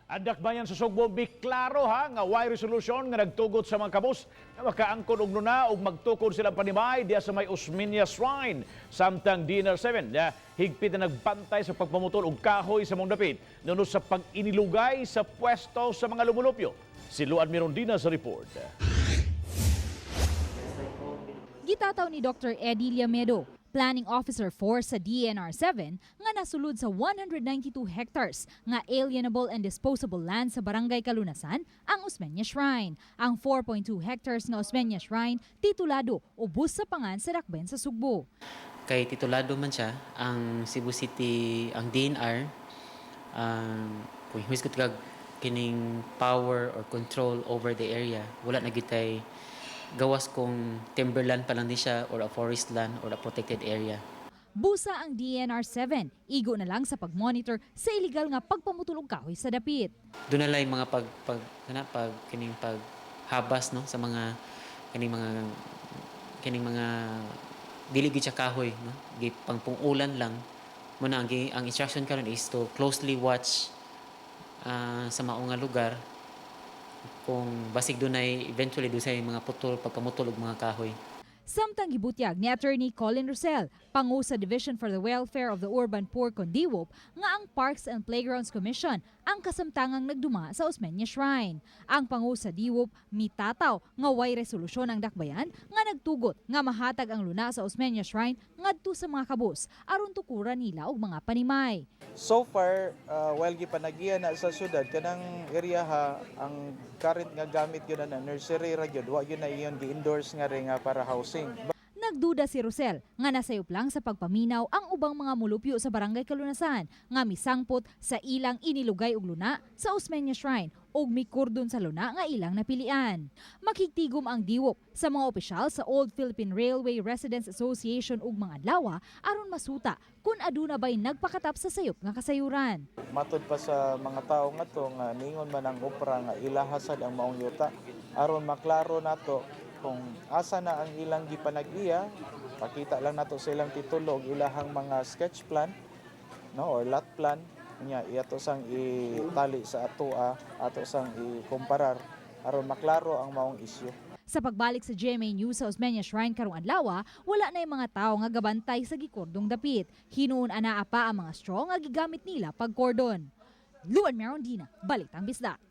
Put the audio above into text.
Ang dakbayan sa Sugbo biklaro ha nga way resolution nga nagtugot sa mga kabus nga makaangkon og nuna og magtukod silang panimay diya sa may Osmeña Shrine samtang Dinner 7 na higpit na nagbantay sa pagpamutol og kahoy sa mong dapit nuno sa pag-inilugay sa pwesto sa mga lumulupyo. Si Luan Mirondina sa report. Gitataw ni Dr. Eddie Liamedo, Planning Officer 4 sa DNR-7 nga nasulod sa 192 hectares nga alienable and disposable land sa Barangay Kalunasan ang Osmeña Shrine. Ang 4.2 hectares nga Osmeña Shrine titulado ubos sa pangan sa Dakbayan sa Sugbo. Kay titulado man siya ang Cebu City, ang DNR, kung huwis ko tagag kining power or control over the area, wala na gitay gawas kung timberland pa lang di siya or a forest land or a protected area. Busa ang DNR-7, igo na lang sa pag-monitor sa illegal nga pagpamutulog kahoy sa dapit. Doon na lang yung mga kining paghabas no sa mga kining mga dili gid siya kahoy no, pangpungulan lang. Muna ang instruction karon is to closely watch sa maong nga lugar kung basig doon ay eventually doon sa mga pagpamutol og mga kahoy. Samtang gibutyag ni Attorney Colin Rosell, pangu sa Division for the Welfare of the Urban Poor Condiwop, nga ang Parks and Playgrounds Commission ang kasamtangang nagduma sa Osmeña Shrine. Ang pangu sa Diwop mitataw nga way resolusyon ang dakbayan nga nagtugot nga mahatag ang luna sa Osmeña Shrine ngadto sa mga kabus aron tukuran nila og mga panimay. So far, while gipanagiya na sa syudad, kanang area ha, ang current nga gamit yun na nursery ra gyud, wa yun na iyon gi-endorse nga rin nga para housing. Nagduda si Rosell nga nasayop lang sa pagpaminaw ang ubang mga mulupyo sa Barangay Kalunasan nga misangpot sa ilang inilugay og luna sa Osmeña Shrine ug mikordon sa luna nga ilang napilian. Makigtigom ang diwop sa mga opisyal sa Old Philippine Railway Residents Association ug mga adlaw aron masuta kung aduna bay nagpakatap sa sayop nga kasayuran. Matod pa sa mga tao nga to nga ningon man ang opera nga ilahasad ang maong yuta aron maklaro nato kung asa na ang ilang gipanag-iya, pakita lang nato sa ilang titulo ilahang mga sketch plan no or lot plan nya iato sang itali sa ato sang ikumparar aron maklaro ang maong isyu. Sa pagbalik sa GMA News sa Osmeña Shrine karong adlaw, wala na yung mga tao nga gabantay sa gikordong dapit. Hinuon anaa pa ang mga straw nga gigamit nila pagkordon. Luan Mirondina, Balitang Bisdak.